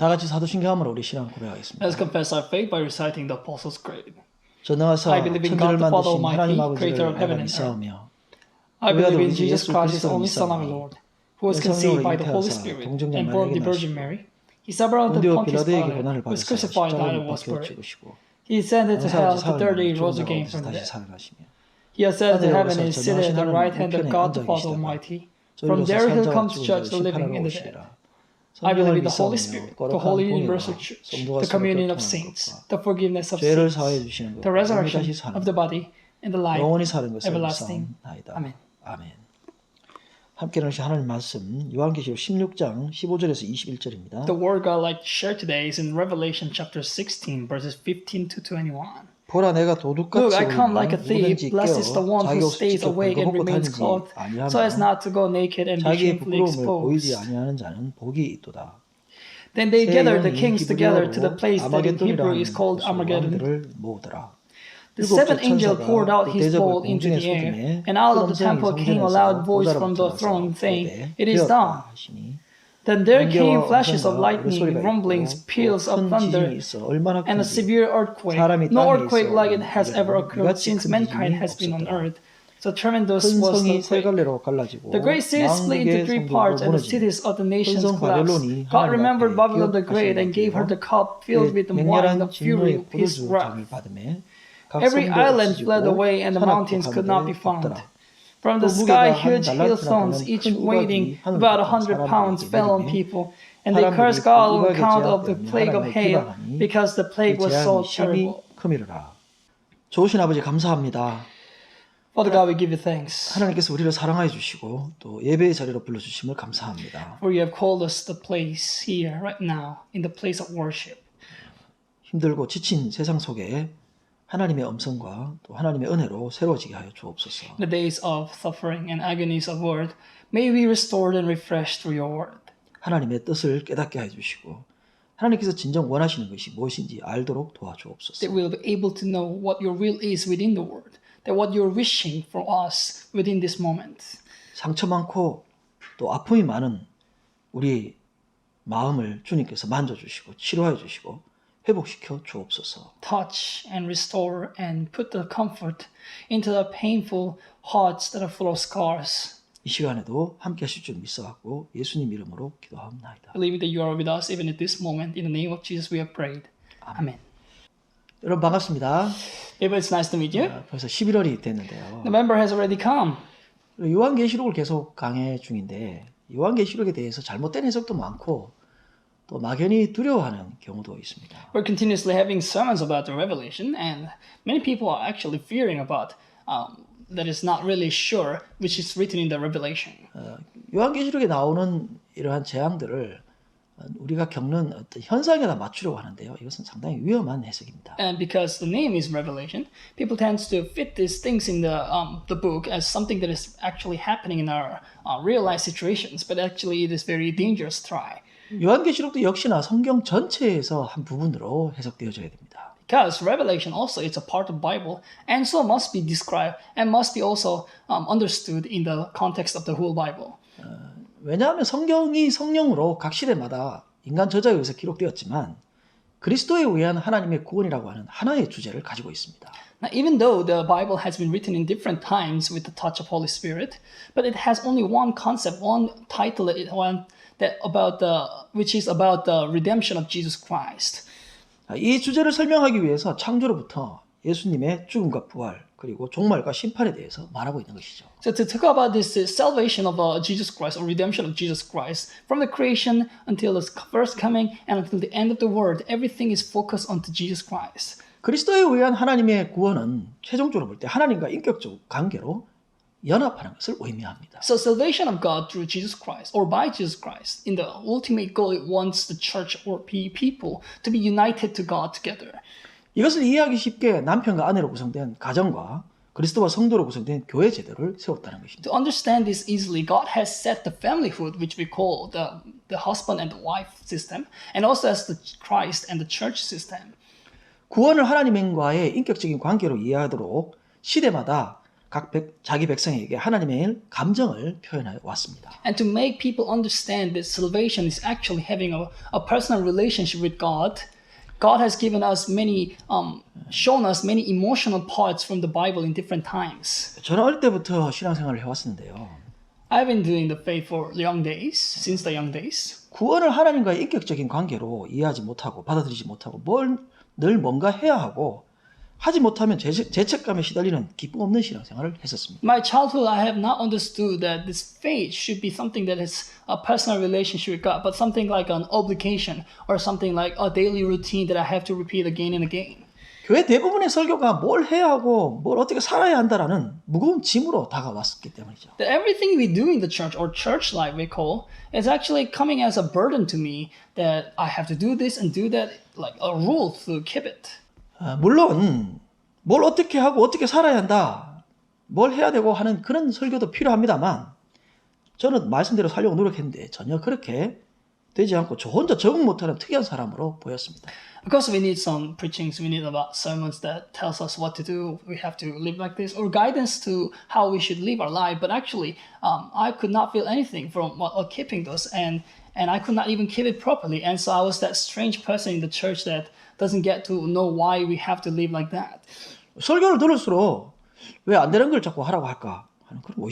다 같이 사도신경함으로 우리 신앙 고백하겠습니다. Let's confess our faith by reciting the Apostles' Creed. 전능하사 I believe in 천지를 God the Father 만드신 하나님 Almighty, 아버지를 Creator of 내가 heaven and earth. 믿사오며 I 우리가 believe in 우리 Jesus 예수 Christ, His 그리스도를 only Son, our 믿사오니 Lord, who was conceived by the Holy Spirit and born of the Virgin Mary. He suffered under 본디오 Pontius 빌라도에게 Pilate, 고난을 was 받으사 crucified, died, 십자가에 and was 박혀 buried. 죽으시고 He descended to hell. 장사하지 The third day 사흘 he rose 만에 again 죽은 from 자가 the 다시 dead. 살아나시며 He ascended to 하늘에 heaven and 오르사 is seated at the 전능하신 right 하나님 hand of 우편에 God 앉아 the Father 계시다가 Almighty. From 저희로서 there he will 살자와 come to 죽은 judge 자를 the living 심판하러 and the dead. 오시리라. I believe 성령을 in the Holy 믿사오며 Spirit, the 거룩한 Holy 공예와 Universal Church, 성도가 the 서로 communion of 교통하는 saints, 것과 the forgiveness of 죄를 sins, 사하여 주시는 것, the resurrection 다시 사는 of the 것, body, and the life 영원히 사는 것을 everlasting. 믿사옵나이다. 아멘. 아멘. 함께 나누신 하나님 말씀 요한계시록 16장 15절에서 21절입니다. The word God like to share today is in Revelation chapter 16, verses 15 to 21. 보라 내가 도둑같이 Look, I come like a 오니 thief. 누구든지 Blessed is the 깨어 one 자기 who 옷을 stays 찢겨 awake and 벌거벗고 remains 다니지 clothed, so as 아니하며 not to go naked and be 자기의 shamefully 부끄러움을 보이지 exposed. 아니하는 자는 복이 있도다. Then they 새 gathered the 영이 kings together to the 히브리어로 place that in 아마겟돈이라 Hebrew 하는 is called 곳으로 Armageddon. 왕들을 모으더라. The seventh angel poured out his bowl 대접을 into 공중에 the air, 쏟음에 and out of the 큰 temple 음성이 came a 성전에서 loud voice 보좌로 from the 나타나서 throne, saying, 이르되 "It is 되었다 done." 하시니 Then there came 번개와 flashes of 우산과 lightning, 우레소리가 rumblings, 있고 peals 또 of 큰 thunder, 지진이 있어 얼마나 and a 큰지 severe earthquake. 사람이 No 땅에 earthquake 있어 like it has ever 이런 occurred 이같이 since 큰 mankind 지진이 has been on 없었더라. earth. So tremendous 큰 was 성이 the 세 quake. 갈래로 갈라지고 The great city split into 망국의 three 성도로 parts, and the 무너지니 cities of the nations 큰 성 collapsed. 바벨론이 God 하나님 remembered 앞에 Babylon the Great 기업하신 and gave her 것이요 the cup filled with the wine, the 맹렬한 fury 진노의 of his 포도주 wrath. 장을 받음에 각 Every 성도 island 없어지고 fled away, and the 산악도 mountains could not be 하늘에 found. 덮더라. From 또 the sky, 무게가 한 huge 달란트나 hailstones, 되는 each 큰 weighing 우박이 하늘로 about 덮은 100 pounds, 사람들에게 fell on 내리매 people, and they 사람들이 cursed 그 God on 우박에 account of the 제압되며 plague of 하나님을 hail, 비방하니 because the plague 그 was so 재앙이 심히 terrible. 크미르라. 좋으신 아버지 감사합니다. Father God, we give you thanks, 하나님께서 우리를 사랑하여 주시고 또 예배의 자리로 불러주심을 감사합니다. for you have called us to the place here, right now, in the place of worship. 힘들고 지친 세상 속에 하나님의 음성과 또 하나님의 은혜로 새로워지게 하여 주옵소서. In the days of suffering and agonies of word, may we restored and refreshed through your word. 하나님의 뜻을 깨닫게 하여 주시고 하나님께서 진정 원하시는 것이 무엇인지 알도록 도와주옵소서. That we will be able to know what your will is within the word, that what you're wishing for us within this moment. 상처 많고 또 아픔이 많은 우리 마음을 주님께서 만져주시고 치료해 주시고 회복시켜 주옵소서. Touch and restore and put the comfort into the painful hearts that are full of scars. 이 시간에도 함께 하실 줄 믿사갖고 예수님 이름으로 기도합니다. Believing that you are with us even at this moment. In the name of Jesus we have prayed. Amen. 여러분 반갑습니다. Everyone, it's nice to meet you. 벌써 11월이 됐는데요. November has already come. 요한계시록을 계속 강해 중인데 요한계시록에 대해서 잘못된 해석도 많고 또 막연히 두려워하는 경우도 있습니다. We're continuously having sermons about the Revelation, and many people are actually fearing about that is not really sure which is written in the Revelation. 요한계시록에 나오는 이러한 재앙들을 우리가 겪는 어떤 현상에다 맞추려고 하는데요. 이것은 상당히 위험한 해석입니다. And because the name is Revelation, people tend to fit these things in the book as something that is actually happening in our real life situations, but actually it is very dangerous try. 요한계시록도 역시나 성경 전체에서 한 부분으로 해석되어져야 됩니다. Because Revelation also is a part of Bible, and so must be described and must be also understood in the context of the whole Bible. 왜냐하면 성경이 성령으로 각 시대마다 인간 저자에 의해서 기록되었지만 그리스도에 의한 하나님의 구원이라고 하는 하나의 주제를 가지고 있습니다. Now, even though the Bible has been written in different times with the touch of Holy Spirit, but it has only one concept, one title, which is about the redemption of Jesus Christ. 이 주제를 설명하기 위해서 창조로부터 예수님의 죽음과 부활 그리고 종말과 심판에 대해서 말하고 있는 것이죠. So to talk about this salvation of Jesus Christ or redemption of Jesus Christ from the creation until his first coming and until the end of the world, everything is focused onto Jesus Christ. 그리스도에 의한 하나님의 구원은 최종적으로 볼 때 하나님과 인격적 관계로 연합하는 것을 의미합니다. So salvation of God through Jesus Christ or by Jesus Christ, in the ultimate goal, it wants the church or people to be united to God together. 이것을 이해하기 쉽게 남편과 아내로 구성된 가정과 그리스도와 성도로 구성된 교회 제도를 세웠다는 것입니다. To understand this easily, God has set the familyhood, which we call the husband and the wife system, and also as the Christ and the church system. 구원을 하나님과의 인격적인 관계로 이해하도록 시대마다 자기 백성에게 하나님의 감정을 표현해 왔습니다. And to make people understand that salvation is actually having a personal relationship with God, God has given us shown us many emotional parts from the Bible in different times. 저는 어릴 때부터 신앙생활을 해왔었는데요. I've been doing the faith for young days, since the young days. 구원을 하나님과의 인격적인 관계로 이해하지 못하고 받아들이지 못하고 늘 뭔가 해야 하고 하지 못하면 죄책감에 시달리는 기쁨 없는 신앙생활을 했었습니다. My childhood, I have not understood that this faith should be something that is a personal relationship with God, but something like an obligation or something like a daily routine that I have to repeat again and again. 교회 대부분의 설교가 뭘 해야 하고 뭘 어떻게 살아야 한다라는 무거운 짐으로 다가왔기 때문이죠. That everything we do in the church or church life we call is actually coming as a burden to me that I have to do this and do that like a rule to keep it. 물론 뭘 어떻게 하고 어떻게 살아야 한다, 뭘 해야 되고 하는 그런 설교도 필요합니다만 저는 말씀대로 살려고 노력했는데 전혀 그렇게 되지 않고 저 혼자 적응 못하는 특이한 사람으로 보였습니다. Because we need some preachings, we need about sermons that tells us what to do. We have to live like this, or guidance to how we should live our life. But actually, I could not feel anything from keeping those, and I could not even keep it properly. And so I was that strange person in the church that doesn't get to know why we have to live like that. 설교를 들을수록 왜 안 되는 걸 자꾸 하라고 할까 하는 그런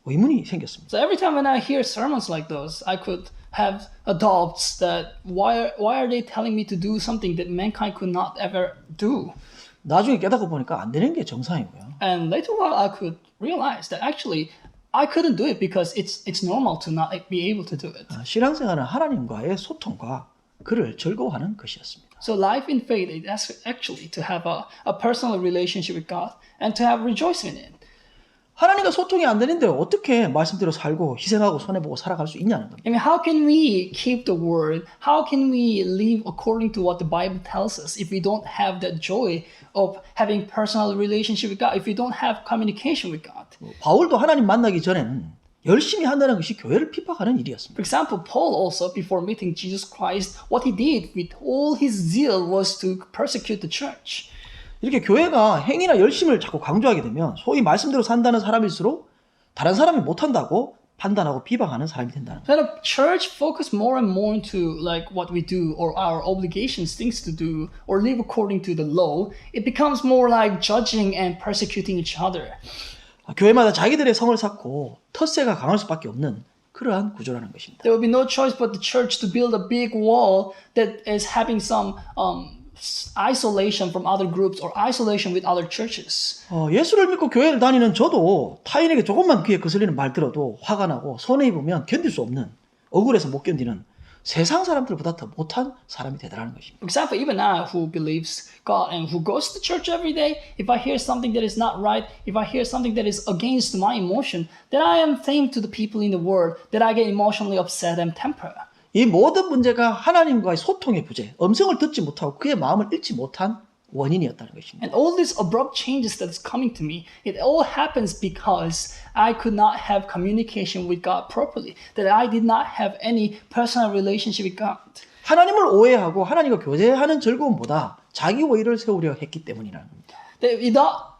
의문이 생겼습니다. So every time when I hear sermons like those, I could have doubts that why are they telling me to do something that mankind could not ever do? 나중에 깨닫고 보니까 안 되는 게 정상이고요. And later on, I could realize that actually I couldn't do it because it's normal to not be able to do it. 신앙생활은 하나님과의 소통과 그를 즐거워하는 것이었습니다. So life in faith is actually to have a personal relationship with God and to have rejoicing in it. 하나님과 소통이 안 되는데 어떻게 말씀대로 살고 희생하고 손해보고 살아갈 수 있냐는 겁니다. I mean, how can we keep the word? How can we live according to what the Bible tells us if we don't have that joy of having personal relationship with God, if we don't have communication with God? 바울도 하나님 만나기 전에는 열심히 한다는 것이 교회를 핍박하는 일이었습니다. For example, Paul also, before meeting Jesus Christ, what he did with all his zeal was to persecute the church. 이렇게 교회가 행위나 열심을 자꾸 강조하게 되면 소위 말씀대로 산다는 사람일수록 다른 사람이 못한다고 판단하고 비방하는 사람이 된다는 거예요. When a church focus more and more into like what we do or our obligations, things to do, or live according to the law, it becomes more like judging and persecuting each other. 교회마다 자기들의 성을 쌓고 텃세가 강할 수밖에 없는 그러한 구조라는 것입니다. There will be no choice but the church to build a big wall that is having some isolation from other groups or isolation with other churches. 예수를 믿고 교회를 다니는 저도 타인에게 조금만 귀에 거슬리는 말 들어도 화가 나고 손해 입으면 견딜 수 없는, 억울해서 못 견디는 세상 사람들보다 더 못한 사람이 되더라는 것입니다. For example, even I who believes God and who goes to church every day, if I hear something that is not right, if I hear something that is against my emotion, then I am saying to the people in the world that I get emotionally upset and temper. 이 모든 문제가 하나님과의 소통의 부재, 음성을 듣지 못하고 그의 마음을 읽지 못한 원인이었다는 것입니다. And all these abrupt changes that is coming to me, it all happens because I could not have communication with God properly, that I did not have any personal relationship with God. 하나님을 오해하고 하나님과 교제하는 즐거움보다 자기 오해를 세우려 했기 때문이라는 겁니다. That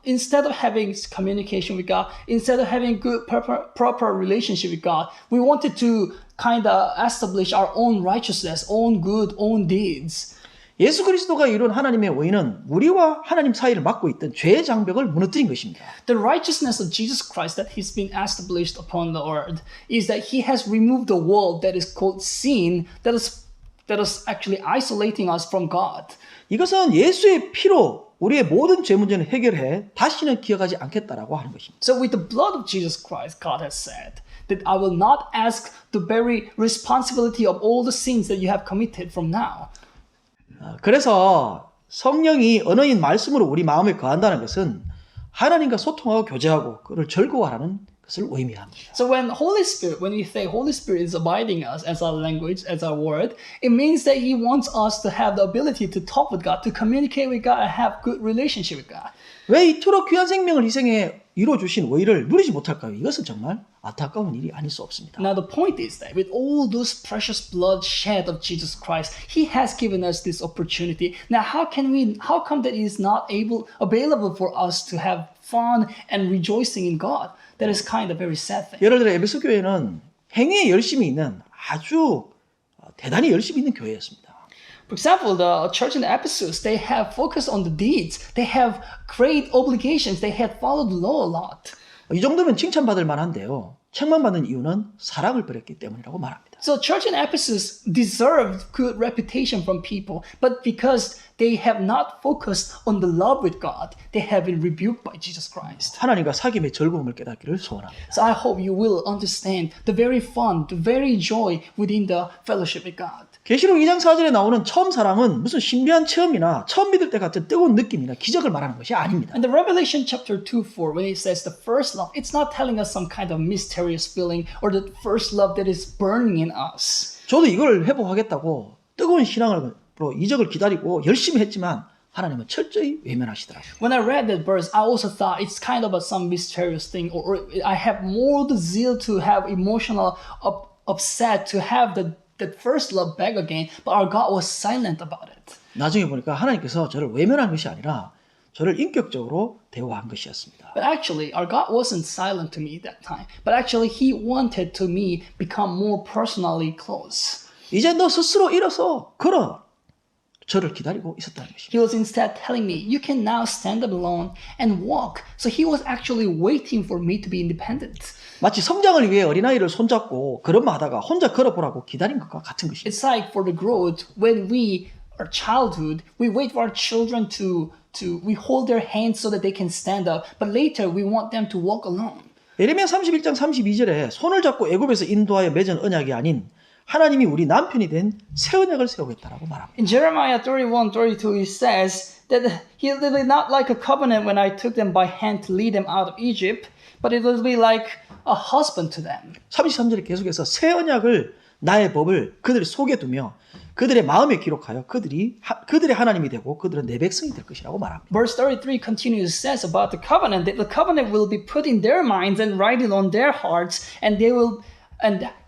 instead of having communication with God, instead of having good proper relationship with God, we wanted to kind of establish our own righteousness, own good, own deeds. 예수 그리스도가 이룬 하나님의 의는 우리와 하나님 사이를 막고 있던 죄의 장벽을 무너뜨린 것입니다. The righteousness of Jesus Christ that he's been established upon the earth is that he has removed the wall that is called sin, that is actually isolating us from God. 이것은 예수의 피로 우리의 모든 죄 문제는 해결해 다시는 기억하지 않겠다라고 하는 것입니다. So with the blood of Jesus Christ, God has said that I will not ask the very responsibility of all the sins that you have committed from now. 그래서 성령이 언어인 말씀으로 우리 마음에 거한다는 것은 하나님과 소통하고 교제하고 그를 즐거워하는 것을 의미합니다. So when we say Holy Spirit is abiding us as our language, as our word, it means that He wants us to have the ability to talk with God, to communicate with God, and have good relationship with God. 왜 이토록 귀한 생명을 희생해 이루어주신 의를 누리지 못할까요? 이것은 정말 안타까운 일이 아닐 수 없습니다. Now the point is that with all those precious blood shed of Jesus Christ, He has given us this opportunity. Now how come that it is not available for us to have fun and rejoicing in God. That is kind of very sad thing. 예를 들어 에베소 교회는 행위에 열심히 있는 아주 대단히 열심히 있는 교회였습니다. For example, the church in Ephesus, they have focused on the deeds. They have great obligations. They have followed the law a lot. 이 정도면 칭찬받을 만한데요. 책망받는 이유는 사랑을 버렸기 때문이라고 말합니다. So church in Ephesus deserved good reputation from people, but because they have not focused on the love with God, they have been rebuked by Jesus Christ. 하나님과 사귐의 즐거움을 깨닫기를 소원합니다. So I hope you will understand the very fun, the very joy within the fellowship with God. 계시록 2장 4절에 나오는 처음 사랑은 무슨 신비한 체험이나 처음 믿을 때 같은 뜨거운 느낌이나 기적을 말하는 것이 아닙니다. And the Revelation chapter 2:4, when it says the first love, it's not telling us some kind of mysterious feeling or the first love that is burning in us. 저도 이걸 회복하겠다고 뜨거운 신앙으로 이적을 기다리고 열심히 했지만 하나님은 철저히 외면하시더라고요. When I read that verse, I also thought it's kind of some mysterious thing, or I have more the zeal to have emotional upset to have that first love back again, but our God was silent about it. 나중에 보니까 하나님께서 저를 외면한 것이 아니라 저를 인격적으로 대우한 것이었습니다. But actually, our God wasn't silent to me that time. But actually, He wanted to me become more personally close. 이제 너 스스로 일어서 걸어. 저를 기다리고 있었다는 것입니다. He was instead telling me, you can now stand up alone and walk. So He was actually waiting for me to be independent. 마치 성장을 위해 어린아이를 손잡고 걸음마다가 혼자 걸어보라고 기다린 것과 같은 것입니다. It's like for the growth, when we are childhood, we wait for our children we hold their hands so that they can stand up. But later, we want them to walk alone. 예레미야 31장 32절에 손을 잡고 애굽에서 인도하여 맺은 언약이 아닌 하나님이 우리 남편이 된 새 언약을 세우겠다라고 말합니다. In Jeremiah 31:32, it says that He will be not like a covenant when I took them by hand to lead them out of Egypt, but it will be like a husband to them. 33절에 계속해서 새 언약을 나의 법을 그들 속에 두며 그들의 마음에 기록하여 그들의 하나님이 되고 그들은 내 백성이 될 것이라고 말합니다. Verse 33 continues says about the covenant that the covenant will be put in their minds and written on their hearts, and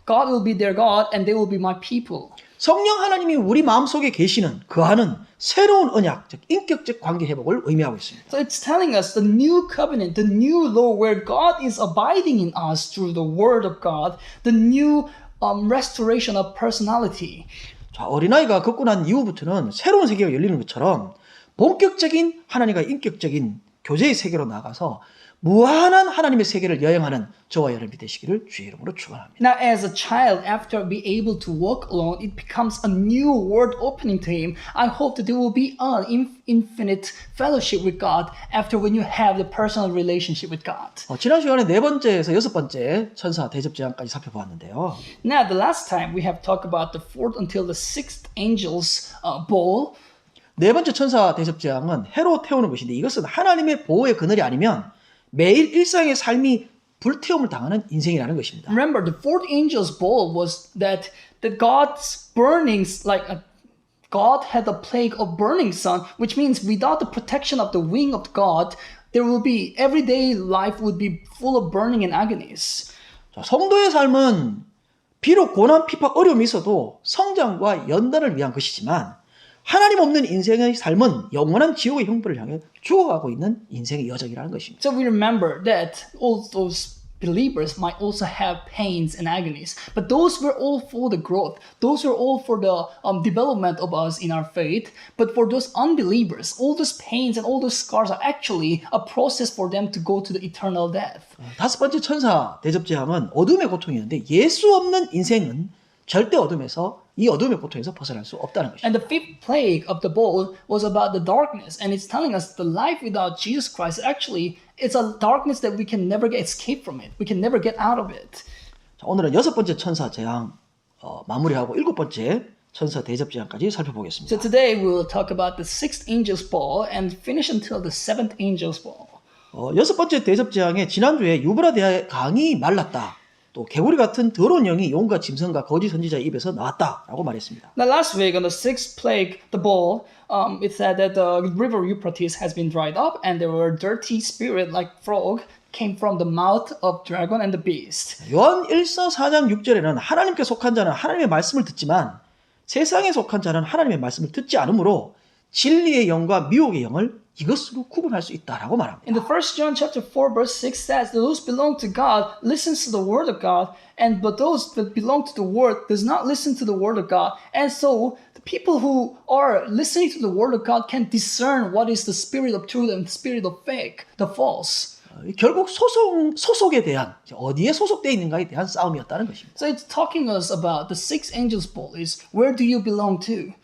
God will be their God and they will be my people. 성령 하나님이 우리 마음속에 계시는 거하는 새로운 언약, 즉 인격적 관계 회복을 의미하고 있습니다. So it's telling us the new covenant, the new law where God is abiding in us through the word of God, the new restoration of personality. 자, 어린아이가 걷고 난 이후부터는 새로운 세계가 열리는 것처럼 본격적인 하나님과 인격적인 교제의 세계로 나가서 무한한 하나님의 세계를 여행하는 저와 여러분이 되시기를 주의 이름으로 축원합니다. Now, as a child, after being able to walk alone, it becomes a new world opening to him. I hope that there will be an infinite fellowship with God after when you have the personal relationship with God. 지난 시간에 네 번째에서 여섯 번째 천사 대접 제안까지 살펴보았는데요. Now, the last time we have talked about the fourth until the sixth angel's bowl. 네 번째 천사 대접 재앙은 해로 태우는 것인데 이것은 하나님의 보호의 그늘이 아니면 매일 일상의 삶이 불태움을 당하는 인생이라는 것입니다. Remember, the fourth angel's bowl was that God's burnings, God had the plague of burning sun, which means without the protection of the wing of God, there will be everyday life would be full of burning and agonies. 자, 성도의 삶은 비록 고난, 핍박, 어려움이 있어도 성장과 연단을 위한 것이지만 하나님 없는 인생의 삶은 영원한 지옥의 형벌을 향해 죽어가고 있는 인생의 여정이라는 것입니다. So we remember that all those believers might also have pains and agonies, but those were all for the growth. Those were all for the development of us in our faith. But for those unbelievers, all those pains and all those scars are actually a process for them to go to the eternal death. 다섯 번째 천사 대접 재앙은 어둠의 고통이었는데 예수 없는 인생은 절대 이 어둠의 고통에서 벗어날 수 없다는 것입니다. And the fifth plague of the bowl was about the darkness, and it's telling us the life without Jesus Christ actually it's a darkness that we can never escape from it. We can never get out of it. 자, 오늘은 여섯 번째 천사 재앙 마무리하고 일곱 번째 천사 대접 재앙까지 살펴보겠습니다. So today we will talk about the sixth angel's bowl and finish until the seventh angel's bowl. 여섯 번째 대접 재앙에 지난주에 유브라데아의 강이 말랐다. 또 개구리 같은 더러운 영이 용과 짐승과 거짓 선지자의 입에서 나왔다라고 말했습니다. Now last week on the sixth plague, the bowl, it said that the river Euphrates has been dried up and there were dirty spirit like frog came from the mouth of dragon and the beast. 요한 1서 4장 6절에는 하나님께 속한 자는 하나님의 말씀을 듣지만 세상에 속한 자는 하나님의 말씀을 듣지 않으므로 진리의 영과 미혹의 영을 이것으로 구분할 수 있다라고 말합니다. In the 1 John chapter 4 verse 6 says, those belong to God listens to the word of God, and but those that belong to the word does not listen to the word of God. And so the people who are listening to the word of God can discern what is the spirit of truth and the spirit of fake, the false. 결국 소속에 대한 어디에 소속되어 있는가에 대한 싸움이었다는 것입니다. So it's talking us about the six angels poll is where do you belong to?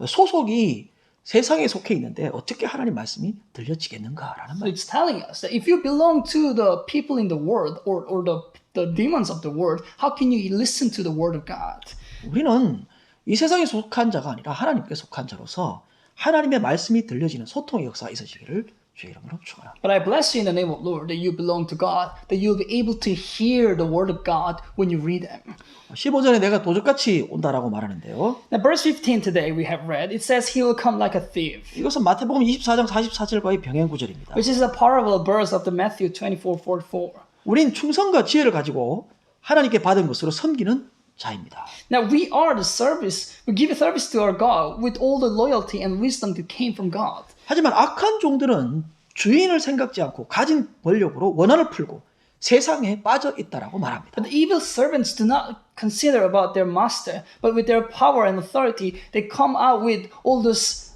소속이 세상에 속해 있는데 어떻게 하나님 말씀이 들려지겠는가라는 So 말. it's telling us that if you belong to the people in the world or the demons of the world, how can you listen to the word of God? 우리는 이 세상에 속한 자가 아니라 하나님께 속한 자로서 하나님의 말씀이 들려지는 소통의 역사가 있으시기를 주의 이름으로 축원합니다. But I bless you in the name of Lord that you belong to God, that you'll be able to hear the word of God when you read them. 15절에 내가 도적같이 온다라고 말하는데요. Now, verse 15 today we have read, it says he will come like a thief, 이것은 마태복음 24장 44절과의 병행 구절입니다. which is a parallel verse of the Matthew 24:44. 우린 충성과 지혜를 가지고 하나님께 받은 것으로 섬기는 자입니다. Now we are the service, we give service to our God with all the loyalty and wisdom that came from God. 하지만 악한 종들은 주인을 생각지 않고 가진 권력으로 원한을 풀고 세상에 빠져 있다라고 말합니다. But the evil servants do not consider about their master, but with their power and authority, they come out with all this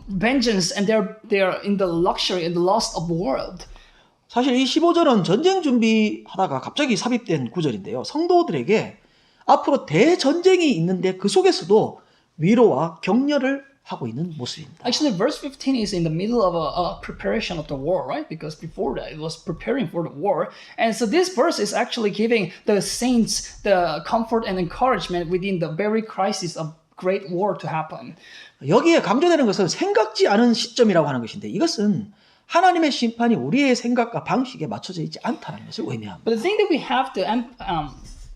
vengeance, and they're in the luxury and the lust of the world. 사실 이 15절은 전쟁 준비하다가 갑자기 삽입된 구절인데요. 성도들에게 앞으로 대전쟁이 있는데 그 속에서도 위로와 격려를 하고 있는 모습입니다. Actually, verse 15 is in the middle of a preparation of the war, right? Because before that, it was preparing for the war. And so this verse is actually giving the saints the comfort and encouragement within the very crisis of great war to happen. 여기에 강조되는 것은 생각지 않은 시점이라고 하는 것인데 이것은 하나님의 심판이 우리의 생각과 방식에 맞춰져 있지 않다는 것을 의미합니다. But the thing that we have to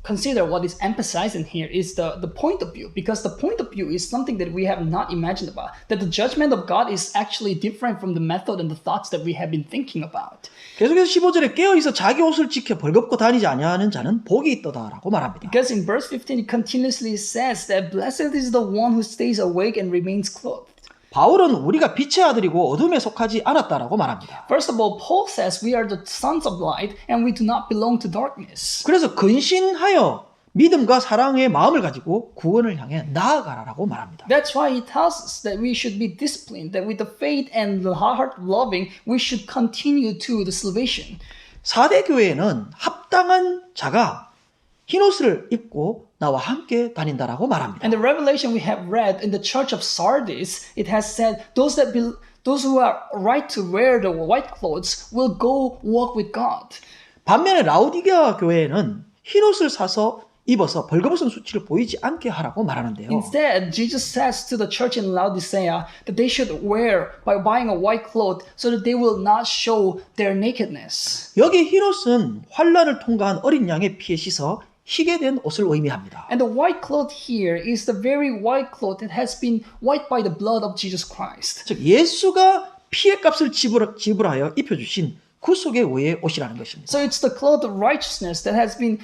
consider what is emphasized in here is the point of view, because the point of view is something that we have not imagined about, that the judgment of God is actually different from the method and the thoughts that we have been thinking about. 계속해서 15절에 깨어있어 자기 옷을 지켜 벌겁고 다니지 아니하는 자는 복이 있도다라고 말합니다. Because in verse 15 it continuously says that blessed is the one who stays awake and remains clothed. 바울은 우리가 빛의 아들이고 어둠에 속하지 않았다라고 말합니다. First of all, Paul says we are the sons of light and we do not belong to darkness. 그래서 근신하여 믿음과 사랑의 마음을 가지고 구원을 향해 나아가라라고 말합니다. That's why he tells us that we should be disciplined, that with the faith and the heart loving, we should continue to the salvation. 4대 교회는 합당한 자가 흰옷을 입고 나와 함께 다닌다라고 말합니다. And the revelation we have read in the church of Sardis, it has said those who are right to wear the white clothes will go walk with God. 반면에 라우디게아 교회는 흰옷을 사서 입어서 벌거벗은 수치를 보이지 않게 하라고 말하는데요. Instead, Jesus says to the church in Laodicea that they should wear by buying a white cloth so that they will not show their nakedness. 여기 흰옷은 환란을 통과한 어린 양의 피에 씻어 희게 된 옷을 의미합니다. And the white cloth here is the very white cloth that has been wiped by the blood of Jesus Christ. 즉 예수가 피의 값을 지불하여 입혀주신 구속의 의의 옷이라는 것입니다. So it's the cloth of righteousness that has been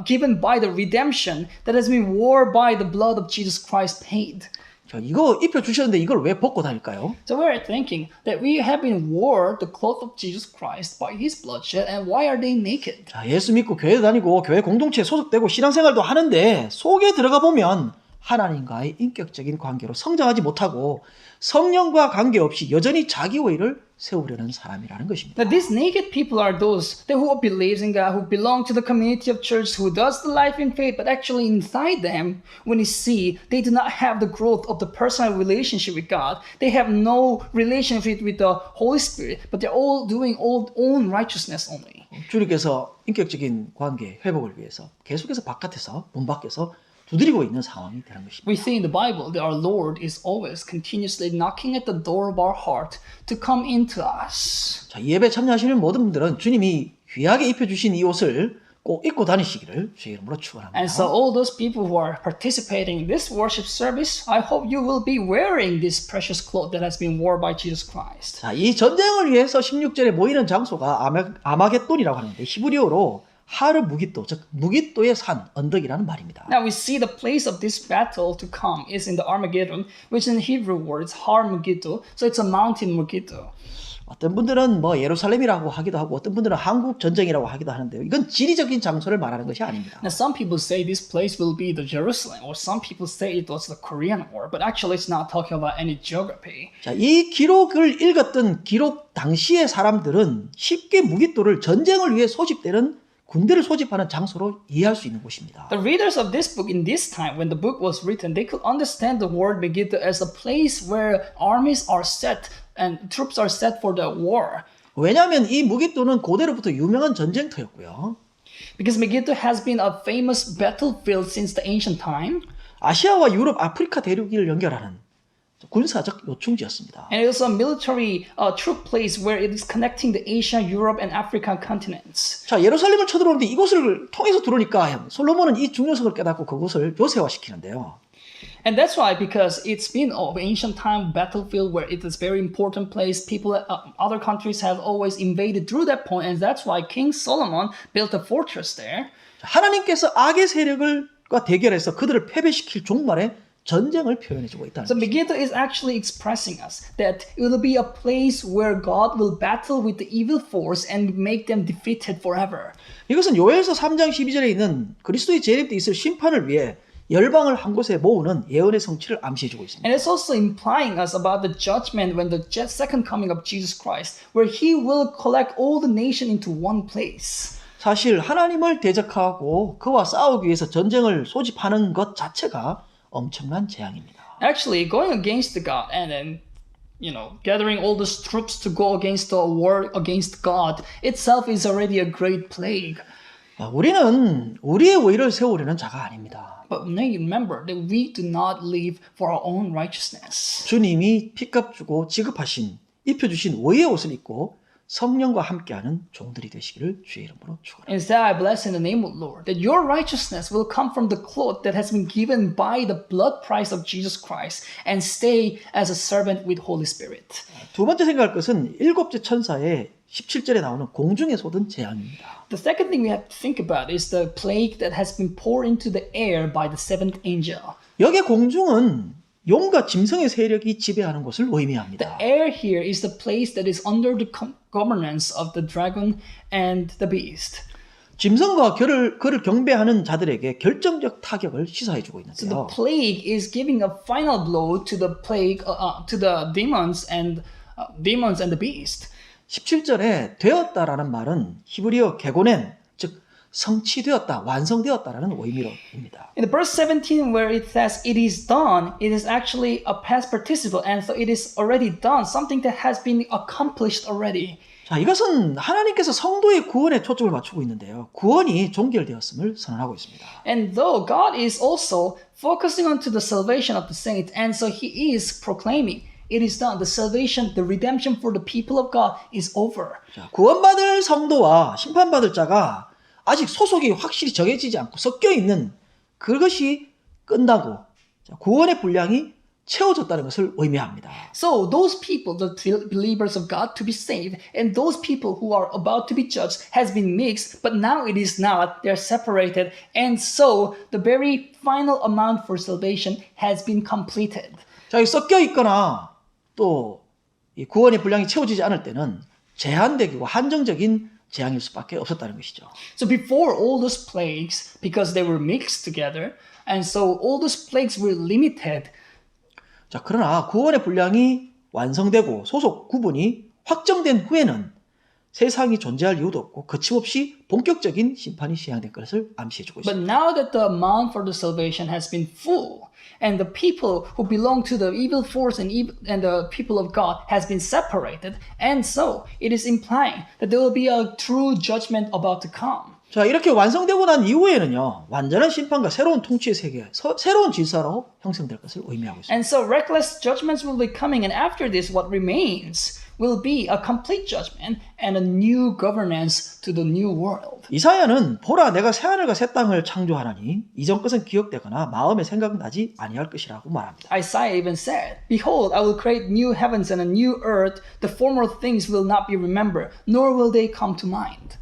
given by the redemption that has been worn by the blood of Jesus Christ paid. 자, 이거 입혀주셨는데 이걸 왜 벗고 다닐까요? So we're thinking that we have been worn the cloth of Jesus Christ by His bloodshed, and why are they naked? 자, 예수 믿고 교회 다니고 교회 공동체에 소속되고 신앙생활도 하는데 속에 들어가 보면 하나님과의 인격적인 관계로 성장하지 못하고 성령과 관계없이 여전히 자기 의를 세우려는 사람이라는 것입니다. That these naked people are those who believes in God, who belong to the community of church, who does the life in faith, but actually inside them, when you see, they do not have the growth of the personal relationship with God. They have no relationship with the Holy Spirit, but they're all doing own righteousness only. 주님께서 인격적인 관계 회복을 위해서 계속해서 바깥에서 문 밖에서 두드리고 있는 상황이 되는 것입니다. We see in the Bible that our Lord is always continuously knocking at the door of our heart to come into us. 자, 이 예배 참여하시는 모든 분들은 주님이 귀하게 입혀주신 이 옷을 꼭 입고 다니시기를 주의 이름으로 축원합니다. And so all those people who are participating in this worship service, I hope you will be wearing this precious cloth that has been worn by Jesus Christ. 자, 이 전쟁을 위해서 16절에 모이는 장소가 아마겟돈이라고 하는데 히브리어로 하르 무깃도, 즉 무깃도의 산, 언덕이라는 말입니다. Now we see the place of this battle to come is in the Armageddon, which in Hebrew word is Har Megiddo, so it's a mountain Megiddo. 어떤 분들은 뭐 예루살렘이라고 하기도 하고 어떤 분들은 한국 전쟁이라고 하기도 하는데요. 이건 지리적인 장소를 말하는 것이 아닙니다. Now, some people say this place will be the Jerusalem, or some people say it was the Korean War, but actually it's not talking about any geography. 자, 이 기록을 읽었던 기록 당시의 사람들은 쉽게 무기토를 전쟁을 위해 소집되는 군대를 소집하는 장소로 이해할 수 있는 곳입니다. The readers of this book in this time, when the book was written, they could understand the word Megiddo as a place where armies are set and troops are set for the war. 왜냐하면 이 무기토는 고대로부터 유명한 전쟁터였고요. Because Megiddo has been a famous battlefield since the ancient time. 아시아와 유럽, 아프리카 대륙을 연결하는 군사적 요충지였습니다. And it was a military troop place where it is connecting the Asia, Europe, and African continents. 자, 예루살렘을 쳐들어오는데 이곳을 통해서 들어오니까 솔로몬은 이 중요성을 깨닫고 그곳을 요새화시키는데요. And that's why, because it's been an ancient time battlefield where it is very important place. People, other countries have always invaded through that point, and that's why King Solomon built a fortress there. 하나님께서 악의 세력과 대결해서 그들을 패배시킬 종말에 전쟁을 표현해주고 있다는 So 거죠. Megiddo is actually expressing us that it will be a place where God will battle with the evil force and make them defeated forever. 이것은 요엘서 3장 12절에 있는 그리스도의 재림 때 있을 심판을 위해 열방을 한 곳에 모으는 예언의 성취를 암시해주고 있습니다. And it's also implying us about the judgment when the second coming of Jesus Christ, where He will collect all the nation into one place. 사실 하나님을 대적하고 그와 싸우기 위해서 전쟁을 소집하는 것 자체가 엄청난 재앙입니다. Actually, going against the God and then, gathering all these troops to go against the war against God itself is already a great plague. 우리는 우리의 의를 세우려는 자가 아닙니다. But remember that we do not live for our own righteousness. 주님이 핏값 주고 지급하신 입혀주신 의의 옷을 입고 성령과 함께하는 종들이 되시기를 주의 이름으로 축원합니다. Instead, I bless in the name of the Lord that your righteousness will come from the cloth that has been given by the blood price of Jesus Christ and stay as a servant with Holy Spirit. 두 번째 생각할 것은 일곱째 천사의 17절에 나오는 공중에 쏟은 재앙입니다. The second thing we have to think about is the plague that has been poured into the air by the seventh angel. 여기에 공중은 용과 짐승의 세력이 지배하는 곳을 의미합니다. Air here is the place that is under the governance of the dragon and the beast. 짐승과 그를 경배하는 자들에게 결정적 타격을 시사해주고 So the 있는데요. plague is giving a final blow to the plague to the demons and the beast. 17절에 되었다라는 말은 히브리어 게고넨, 즉 성취되었다, 완성되었다라는 의미로입니다. In the verse 17 where it says it is done, it is actually a past participle, and so it is already done, something that has been accomplished already. 자, 이것은 하나님께서 성도의 구원에 초점을 맞추고 있는데요. 구원이 종결되었음을 선언하고 있습니다. And though God is also focusing on to the salvation of the saints, and so he is proclaiming it is done. The salvation, the redemption for the people of God is over. 자, 구원받을 성도와 심판받을 자가 아직 소속이 확실히 정해지지 않고 섞여 있는 그것이 끝나고 구원의 분량이 채워졌다는 것을 의미합니다. So those people, the believers of God to be saved, and those people who are about to be judged has been mixed, but now it is not. They're separated. And so the very final amount for salvation has been completed. 자, 이 섞여 있거나 또 이 구원의 분량이 채워지지 않을 때는 제한되고 한정적인 재앙일 수밖에 없었다는 것이죠. So before all those plagues, because they were mixed together, and so all those plagues were limited. 자, 그러나 구원의 분량이 완성되고 소속 구분이 확정된 후에는 세상이 존재할 이유도 없고 거침없이 본격적인 심판이 시행된 것을 암시해주고 But 있습니다. now that the amount for the salvation has been full, and the people who belong to the evil force and the people of God has been separated, and so it is implying that there will be a true judgment about to come. 자, 이렇게 완성되고 난 이후에는요, 완전한 심판과 새로운 통치의 세계, 새로운 질서로 형성될 것을 의미하고 있습니다. And so reckless judgments will be coming, and after this, what remains will be a complete judgment and a new governance to the new world. 이사야는 보라 내가 새하늘과 새 땅을 창조하나니 이전 것은 기억되거나 마음에 생각나지 아니할 것이라고 말합니다. Isaiah even said, Behold, I will create new heavens and a new earth. The former things will not be remembered, nor will they come to mind.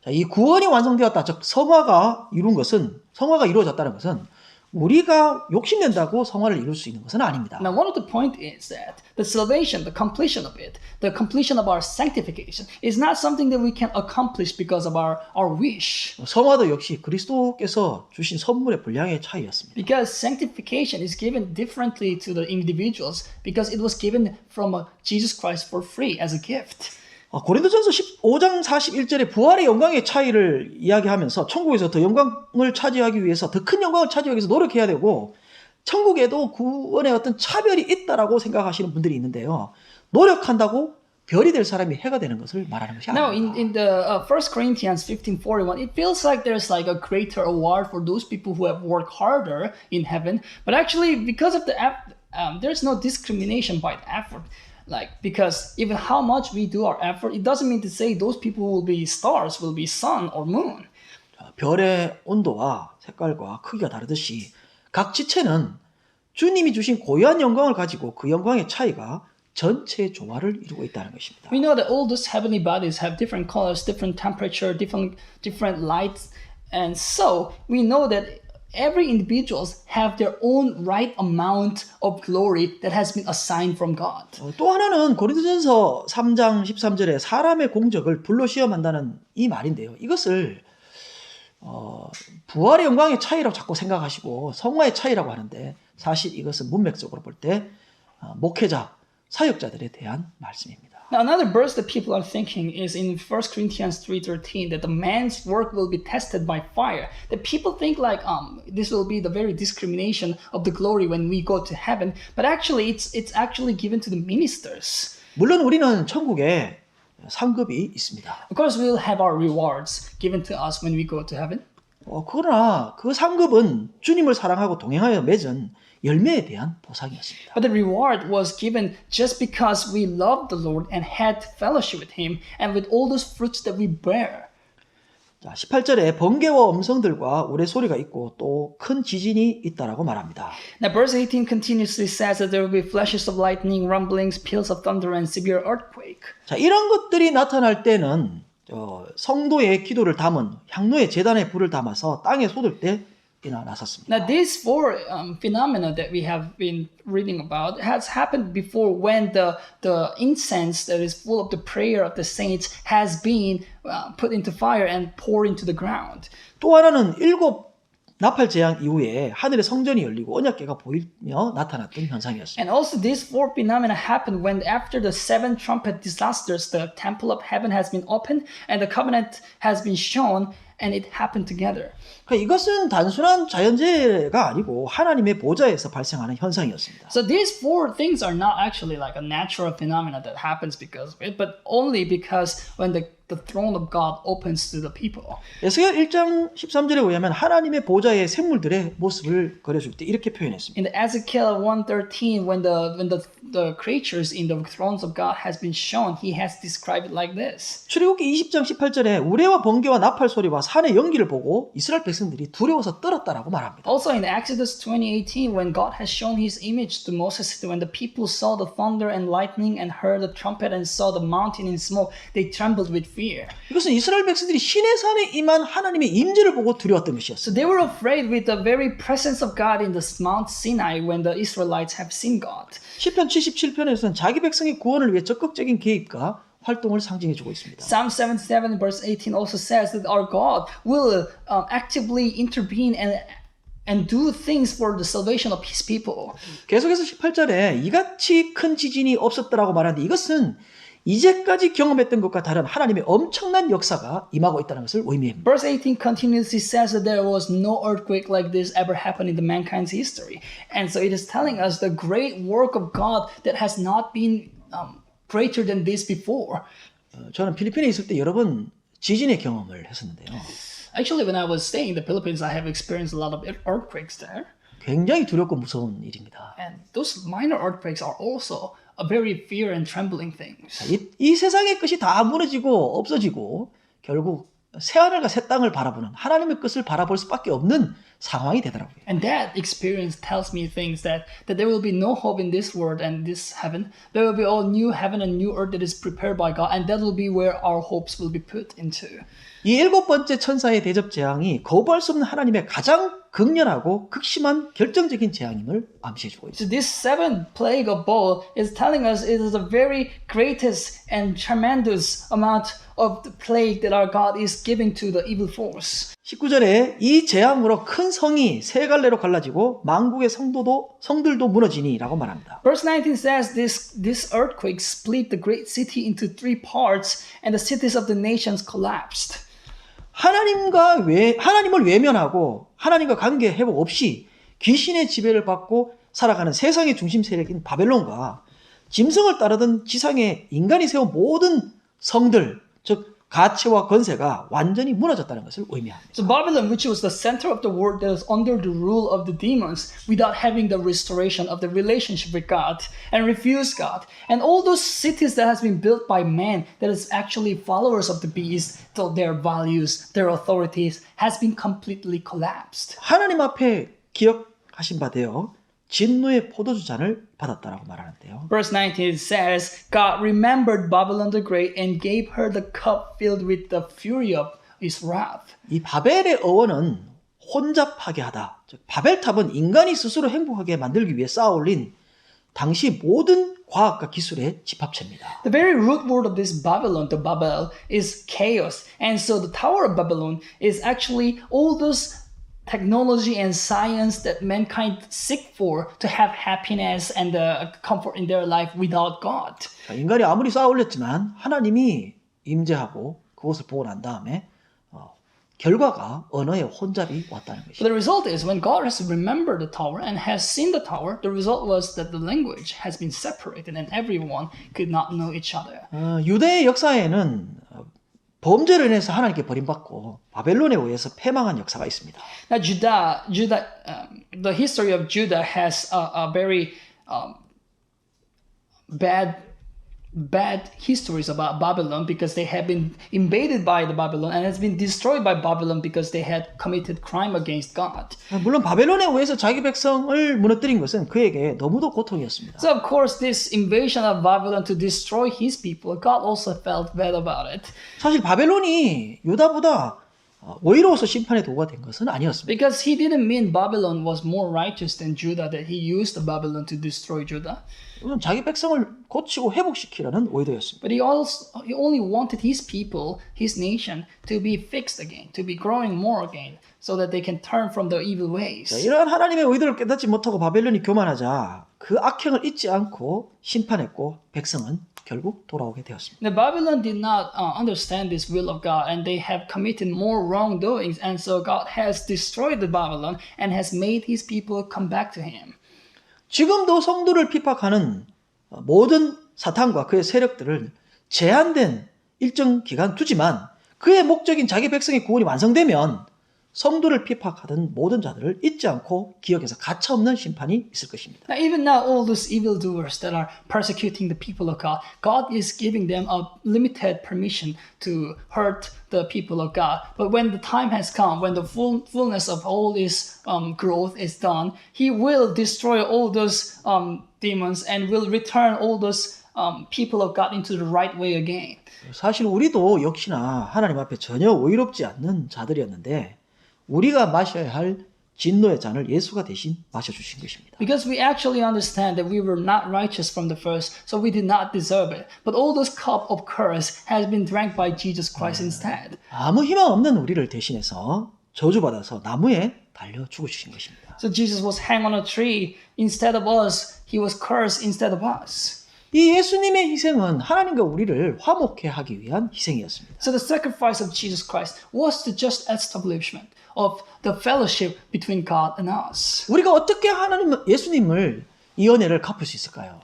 자, 이 구원이 완성되었다, 즉 성화가 이루어졌다는 것은 우리가 욕심낸다고 성화를 이룰 수 있는 것은 아닙니다. Now, one of the point is that the salvation, the completion of it, the completion of our sanctification is not something that we can accomplish because of our wish. 성화도 역시 그리스도께서 주신 선물의 분량의 차이였습니다. Because sanctification is given differently to the individuals because it was given from Jesus Christ for free as a gift. 고린도전서 15장 41절에 부활의 영광의 차이를 이야기하면서 천국에서 더 영광을 차지하기 위해서 더 큰 영광을 차지하기 위해서 노력해야 되고 천국에도 구원의 어떤 차별이 있다라고 생각하시는 분들이 있는데요. 노력한다고 별이 될 사람이 해가 되는 것을 말하는 것이 Now, 아닙니다. in the 1 Corinthians 15:41, it feels like there's like a greater award for those people who have worked harder in heaven. But actually, because of there's no discrimination by the effort. Like, because even how much we do our effort, it doesn't mean to say those people will be stars, will be sun or moon. 별의 온도와 색깔과 크기가 다르듯이 각 지체는 주님이 주신 고유한 영광을 가지고 그 영광의 차이가 전체의 조화를 이루고 있다는 것입니다. We know that all those heavenly bodies have different colors, different temperature, different lights. And so we know that every individuals have their own right amount of glory that has been assigned from God. 또 하나는 고린도전서 3장 13절에 사람의 공적을 불로 시험한다는 이 말인데요. 이것을 부활의 영광의 차이라고 자꾸 생각하시고 성화의 차이라고 하는데 사실 이것은 문맥적으로 볼 때 목회자, 사역자들에 대한 말씀입니다. Now, another verse that people are thinking is in 1 Corinthians 3:13 that the man's work will be tested by fire. That people think like this will be the very discrimination of the glory when we go to heaven, but actually it's actually given to the ministers. 물론 우리는 천국에 상급이 있습니다. Of course, we'll have our rewards given to us when we go to heaven. 그러나 그 상급은 주님을 사랑하고 동행하여 맺은 열매에 대한 보상이었습니다. But the reward was given just because we loved the Lord and had fellowship with Him and with all those fruits that we bear. 자, 18절에 번개와 음성들과 우레소리가 있고 또 큰 지진이 있다라고 말합니다. Now, verse 18 continuously says that there will be flashes of lightning, rumblings, peals of thunder, and severe earthquake. 자, 이런 것들이 나타날 때는 성도의 기도를 담은 향로의 제단에 불을 담아서 땅에 쏟을 때 일어났었습니다. Now, these four phenomena that we have been reading about has happened before when the incense that is full of the prayer of the saints has been put into fire and poured into the ground. 또 하나는 7 나팔 재앙 이후에 하늘의 성전이 열리고 언약궤가 보이며 나타났던 현상이었습니다. And also these four phenomena happened when after the 7 trumpet disasters, the temple of heaven has been opened and the covenant has been shown and it happened together. 이것은 단순한 자연재해가 아니고 하나님의 보좌에서 발생하는 현상이었습니다. So these four things are not actually like a natural phenomena that happens because of it, but only because when the throne of God opens to the people. 에스겔 1장 13절에 의하면 하나님의 보좌의 샘물들의 모습을 그려줄 때 이렇게 표현했습니다. In the Ezekiel 1:13, when the creatures in the thrones of God has been shown, he has described it like this. 출애굽기 20장 18절에 우레와 번개와 나팔 소리와 산의 연기를 보고 이스라엘 백성들이 두려워서 떨었다라고 말합니다. Also in Exodus 20:18, when God has shown his image to Moses, when the people saw the thunder and lightning and heard the trumpet and saw the mountain in smoke, they trembled with fear. 이것은 이스라엘 백성들이 시내 산에 임한 하나님의 임재를 보고 두려웠던 것이었습니다. So they were afraid with the very presence of God in the Mount Sinai when the Israelites have seen God. 시편 77편에서는 자기 백성의 구원을 위해 적극적인 개입과 활동을 상징해주고 있습니다. Psalm 77 verse 18 also says that our God will actively intervene and do things for the salvation of His people. 계속해서 18절에 이같이 큰 지진이 없었다라고 말하는데 이것은 이제까지 경험했던 것과 다른 하나님의 엄청난 역사가 임하고 있다는 것을 의미합니다. Verse 18 continuously says that there was no earthquake like this ever happened in the mankind's history. And so it is telling us the great work of God that has not been greater than this before. 저는 필리핀에 있을 때 여러 번 지진의 경험을 했었는데요. Actually, when I was staying in the Philippines, I have experienced a lot of earthquakes there. 굉장히 두렵고 무서운 일입니다. And those minor earthquakes are also a very fear and trembling things. 이 세상의 끝이 다 무너지고 없어지고 결국 새하늘과 새 땅을 바라보는 하나님의 끝을 바라볼 수밖에 없는 상황이 되더라고요. And that experience tells me things that there will be no hope in this world and this heaven. There will be all new heaven and new earth that is prepared by God, and that will be where our hopes will be put into. 이 7번째 천사의 대접 재앙이 거부할 수 없는 하나님의 가장 극렬하고 극심한 결정적인 재앙임을 암시해주고 있습니다. So this seventh plague of bowl is telling us it is the very greatest and tremendous amount of the plague that our God is giving to the evil force. 19절에 이 재앙으로 큰 성이 세 갈래로 갈라지고 만국의 성들도 무너지니 라고 말합니다. Verse 19 says this earthquake split the great city into three parts and the cities of the nations collapsed. 하나님을 외면하고 하나님과 관계 회복 없이 귀신의 지배를 받고 살아가는 세상의 중심 세력인 바벨론과 짐승을 따르던 지상의 인간이 세운 모든 성들, 즉 가치와 권세가 완전히 무너졌다는 것을 의미합니다. So Babylon, which was the center of the world that was under the rule of the demons without having the restoration of the relationship with God and refused God. And all those cities that has been built by man that is actually followers of the beast, so their values, their authorities has been completely collapsed. 하나님 앞에 기억하신 바되어 진노의 포도주 잔을 받았다라고 말하는데요. Verse 19 says, God remembered Babylon the Great and gave her the cup filled with the fury of his wrath. 이 바벨의 어원은 혼잡하게 하다. 즉 바벨탑은 인간이 스스로 행복하게 만들기 위해 쌓아 올린 당시 모든 과학과 기술의 집합체입니다. The very root word of this Babylon, the Babel, is chaos. And so the Tower of Babylon is actually all those technology and science that mankind seek for to have happiness and comfort in their life without God. 인간이 아무리 쌓아 올렸지만 하나님이 임재하고 그것을 보고 난 다음에 결과가 언어의 혼잡이 왔다는 But 것이죠. the result is when God has remembered the tower and has seen the tower, the result was that the language has been separated and everyone could not know each other. 유대의 역사에는 범죄로 인해서 하나님께 버림받고 바벨론에 의해서 패망한 역사가 있습니다. Now the history of Judah has a very bad histories about Babylon because they have been invaded by the Babylon and has been destroyed by Babylon because they had committed crime against God. 물론 바벨론에 의해서 자기 백성을 무너뜨린 것은 그에게 너무도 고통이었습니다. So of course this invasion of Babylon to destroy his people, God also felt bad about it. 사실 바벨론이 유다보다 오히려서 심판의 도구가 된 것은 아니었습니다. Because he didn't mean Babylon was more righteous than Judah, that he used the Babylon to destroy Judah. 이건 자기 백성을 고치고 회복시키라는 의도였습니다. But he only wanted his people, his nation, to be fixed again, to be growing more again, so that they can turn from their evil ways. 이러한 하나님의 의도를 깨닫지 못하고 바벨론이 교만하자 그 악행을 잊지 않고 심판했고 백성은 결국 돌아오게 되었습니다. The Babylon did not understand this will of God, and they have committed more wrongdoings, and so God has destroyed the Babylon and has made his people come back to him. 지금도 성도를 핍박하는 모든 사탄과 그의 세력들을 제한된 일정 기간 두지만 그의 목적인 자기 백성의 구원이 완성되면 성도를 핍박하던 모든 자들을 잊지 않고 기억해서 가차없는 심판이 있을 것입니다. Now, even now, all those evildoers that are persecuting the people of God, God is giving them a limited permission to hurt the people of God. But when the time has come, when the fullness of all this growth is done, He will destroy all those demons and will return all those people of God into the right way again. 사실 우리도 역시나 하나님 앞에 전혀 의롭지 않는 자들이었는데 우리가 마셔야 할 진노의 잔을 예수가 대신 마셔주신 것입니다. Because we actually understand that we were not righteous from the first, so we did not deserve it. But all those cup of curse has been drank by Jesus Christ instead. 아무 희망 없는 우리를 대신해서 저주받아서 나무에 달려 죽으신 것입니다. So Jesus was hanged on a tree instead of us. He was cursed instead of us. 이 예수님의 희생은 하나님과 우리를 화목케 하기 위한 희생이었습니다. So the sacrifice of Jesus Christ was the just establishment of the fellowship between God and us. 우리가 어떻게 예수님을 이 은혜를 갚을 수 있을까요?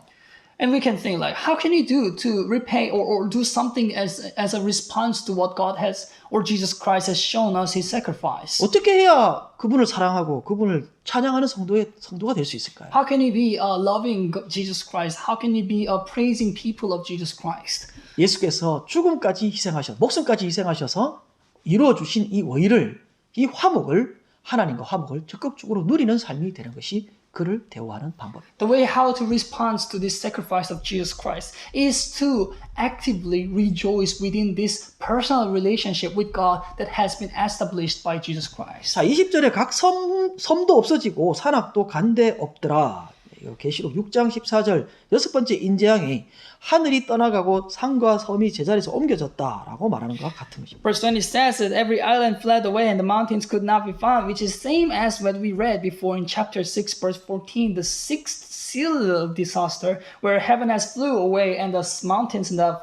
And we can think like, how can you do to repay or do something as a response to what God has or Jesus Christ has shown us His sacrifice? 어떻게 해야 그분을 사랑하고 그분을 찬양하는 성도가 될 수 있을까요? How can you be loving Jesus Christ? How can you be praising people of Jesus Christ? 예수께서 죽음까지 희생하셔서 목숨까지 희생하셔서 이루어 주신 이 의를 이 화목을 하나님과 화목을 적극적으로 누리는 삶이 되는 것이 그를 대우하는 방법입니다. The way how to respond to this sacrifice of Jesus Christ is to actively rejoice within this personal relationship with God that has been established by Jesus Christ. 자, 20절에 각 섬도 없어지고 산악도 간데 없더라. 계시록 6장 14절 여섯 번째 인재양이 하늘이 떠나가고 산과 섬이 제자리에서 옮겨졌다라고 말하는 것과 같은 것입니다. Verse 20 says that every island fled away and the mountains could not be found, which is same as what we read before in chapter 6 verse 14, the sixth seal disaster where heaven has flew away and the mountains and the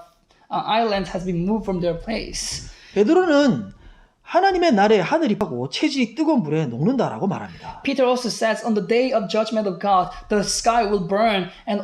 islands has been moved from their place. 베드로는 하나님의 날에 하늘이 하고 체질이 뜨거운 물에 녹는다라고 말합니다. Peter also says on the day of judgment of God, the sky will burn and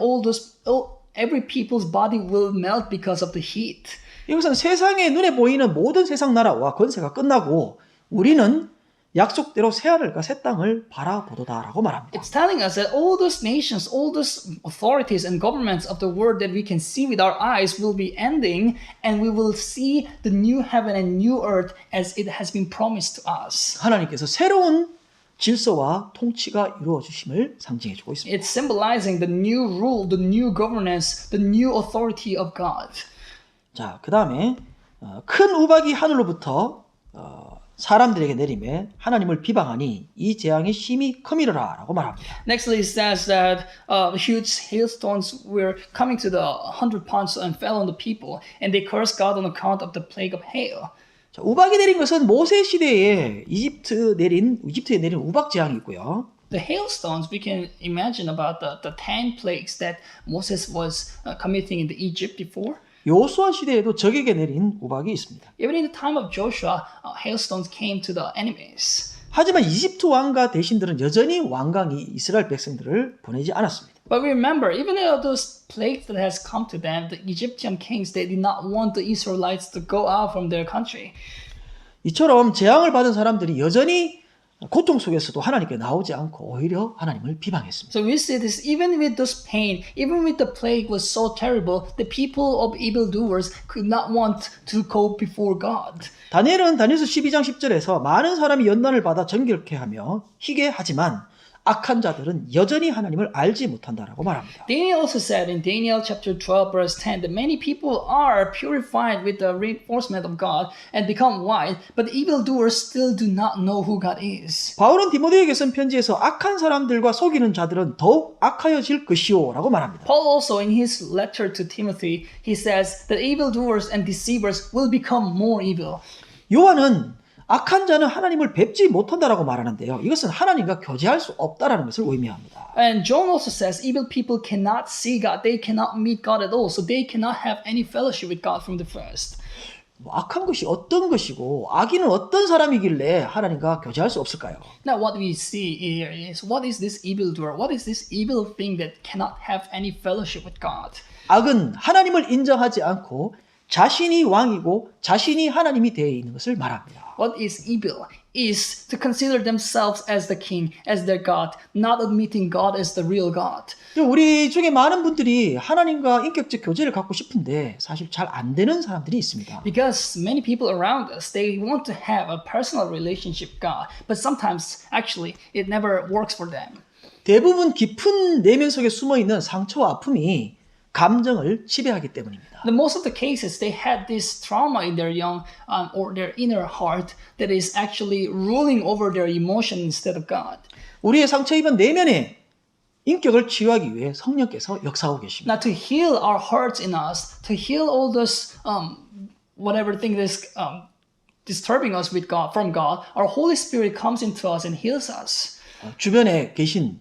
every people's body will melt because of the heat. 이것은 세상에 눈에 보이는 모든 세상 나라와 권세가 끝나고 우리는 약속대로 새하늘과 새 땅을 바라보도다라고 말합니다. It's telling us that all those nations, all those authorities and governments of the world that we can see with our eyes will be ending and we will see the new heaven and new earth as it has been promised to us. 하나님께서 새로운 질서와 통치가 이루어 주심을 상징해 주고 있습니다. It's symbolizing the new rule, the new governance, the new authority of God. 자, 그다음에 큰 우박이 하늘로부터 사람들에게 내리매 하나님을 비방하니 이 재앙이 심히 크미르라라고 말합니다. Nextly, it says that huge hailstones were coming to the 100 pounds and fell on the people, and they cursed God on account of the plague of hail. 자, 우박이 내린 것은 모세 시대에 이집트에 내린 우박 재앙이고요. The hailstones, we can imagine about the 10 plagues that Moses was committing in the Egypt before. 요수아 시대에도 적에게 내린 우박이 있습니다. Even in the time of Joshua, hailstones came to the enemies. 하지만 이집트 왕과 대신들은 여전히 왕강이 이스라엘 백성들을 보내지 않았습니다. But we remember, even though those plagues that has come to them, the Egyptian kings, they did not want the Israelites to go out from their country. 이처럼 재앙을 받은 사람들이 여전히 고통 속에서도 하나님께 나오지 않고 오히려 하나님을 비방했습니다. So we see this even with this pain, even with the plague was so terrible, the people of evildoers could not want to go before God. 다니엘은 다니엘서 12장 10절에서 많은 사람이 연단을 받아 정결케 하며 희게 하지만 악한 자들은 여전히 하나님을 알지 못한다라고 말합니다. Daniel also said in Daniel chapter 12 verse 10 that many people are purified with the reinforcement of God and become wise, but evildoers still do not know who God is. 바울은 디모데에게 쓴 편지에서 악한 사람들과 속이는 자들은 더욱 악하여질 것이오라고 말합니다. Paul also in his letter to Timothy, he says that evildoers and deceivers will become more evil. 요한은 악한 자는 하나님을 뵙지 못한다라고 말하는데요. 이것은 하나님과 교제할 수 없다라는 것을 의미합니다. And John also says evil people cannot see God. They cannot meet God at all. So they cannot have any fellowship with God from the first. 악한 것이 어떤 것이고 악인은 어떤 사람이길래 하나님과 교제할 수 없을까요? Now what we see here is what is this evildoer? What is this evil thing that cannot have any fellowship with God? 악은 하나님을 인정하지 않고 자신이 왕이고 자신이 하나님이 되어 있는 것을 말합니다. What is evil? Is to consider themselves as the king, as their God, not admitting God as the real God. 우리 중에 많은 분들이 하나님과 인격적 교제를 갖고 싶은데 사실 잘 안 되는 사람들이 있습니다. Because many people around us, they want to have a personal relationship with God, but sometimes actually it never works for them. 대부분 깊은 내면 속에 숨어 있는 상처와 아픔이 감정을 지배하기 때문입니다. The most of the cases they had this trauma in their young or their inner heart that is actually ruling over their emotion instead of God. 우리의 상처 입은 내면의 인격을 치유하기 위해 성령께서 역사하고 계십니다. Now to heal our hurts in us, to heal all those whatever thing that is disturbing us with God from God, our Holy Spirit comes into us and heals us. 주변에 계신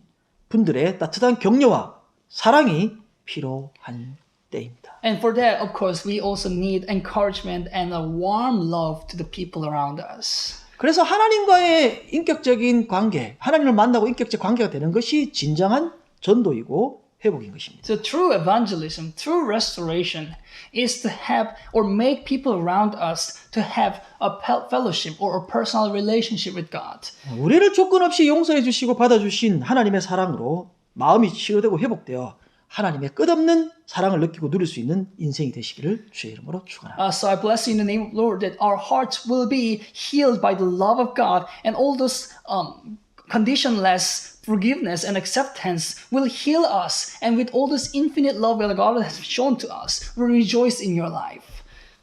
분들의 따뜻한 격려와 사랑이 필요한 때입니다. And for that, of course, we also need encouragement and a warm love to the people around us. 그래서 하나님과의 인격적인 관계, 하나님을 만나고 인격적 관계가 되는 것이 진정한 전도이고 회복인 것입니다. So true evangelism, true restoration is to have or make people around us to have a fellowship or a personal relationship with God. 우리를 조건 없이 용서해 주시고 받아주신 하나님의 사랑으로 마음이 치유되고 회복되어 하나님의 끝없는 사랑을 느끼고 누릴 수 있는 인생이 되시기를 주의 이름으로 축원합니다. So I bless you in the name of the Lord that our hearts will be healed by the love of God and all those conditionless forgiveness and acceptance will heal us, and with all this infinite love that God has shown to us, we rejoice in your life.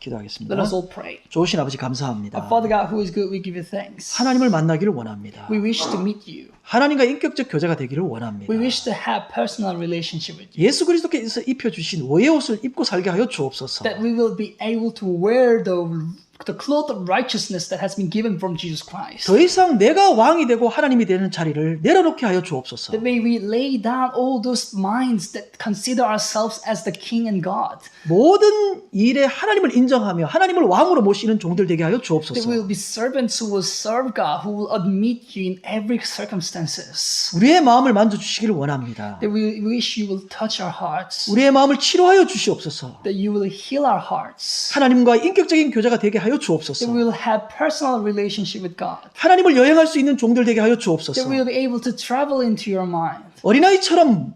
기도하겠습니다. Let us all pray. 좋으신 아버지 감사합니다. Our Father God, who is good, we give you thanks. 하나님을 만나기를 원합니다. We wish to meet you. 하나님과 인격적 교제가 되기를 원합니다. We wish to have personal relationship with you. 예수 그리스도께서 입혀주신 의의 옷을 입고 살게 하여 주옵소서. That we will be able to wear the cloth of righteousness that has been given from Jesus Christ. 더 이상 내가 왕이 되고 하나님이 되는 자리를 내려놓게 하여 주옵소서. That may we lay down all those minds that consider ourselves as the King and God. 모든 일에 하나님을 인정하며 하나님을 왕으로 모시는 종들 되게 하여 That 주옵소서. we will be servants who will serve God, who will admit you in every circumstances. 우리의 마음을 만져주시기를 원합니다. That we wish you will touch our hearts. 우리의 마음을 치료하여 주시옵소서. That you will heal our hearts. 하나님과 인격적인 교제가 되게 하여 That 주옵소서. we will have personal relationship with God. 하나님을 여행할 수 있는 종들 되게 하여 That 주옵소서. we will be able to travel into your mind. 어린아이처럼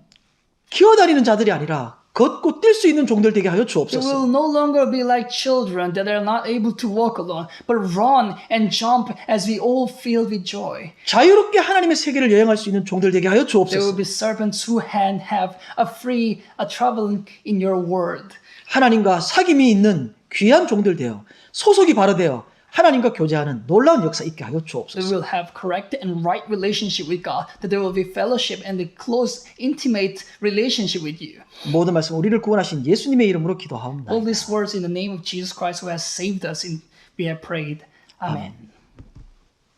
기어다니는 자들이 아니라 걷고 뛸 수 있는 종들 되게 하여 That we 주옵소서. will no longer be like children that are not able to walk alone, but run and jump as we all filled with joy. 자유롭게 하나님의 세계를 여행할 수 있는 종들 되게 하여 There will 주옵소서. be servants who can have a free travel in your word. 하나님과 사귐이 있는 귀한 종들 되어 소속이 바로 되어 하나님과 교제하는 놀라운 역사 있게 하여 That we 주옵소서. will have correct and right relationship with God. That there will be fellowship and a close, intimate relationship with you. 모든 말씀 우리를 구원하신 예수님의 이름으로 기도하옵나이다. All these words in the name of Jesus Christ who has saved us, we have prayed. Amen.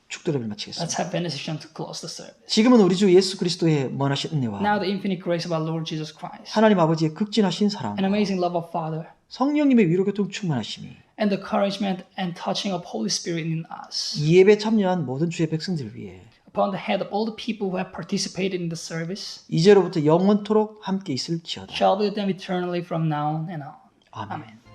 축도를 마치겠습니다. Let's have benediction to close the service. 지금은 우리 주 예수 그리스도의 무한하신 은혜와 Now the infinite grace of our Lord Jesus Christ, 하나님 아버지의 극진하신 사랑, an amazing love of Father, 성령님의 위로교통 충만하심이 and the encouragement and touching of Holy Spirit in us, 이 예배에 참여한 모든 주의 백성들을 위해 upon the head of all the people who have participated in the service, 이제로부터 영원토록 함께 있을지어다. shall be with them eternally from now and on. 아멘. Amen.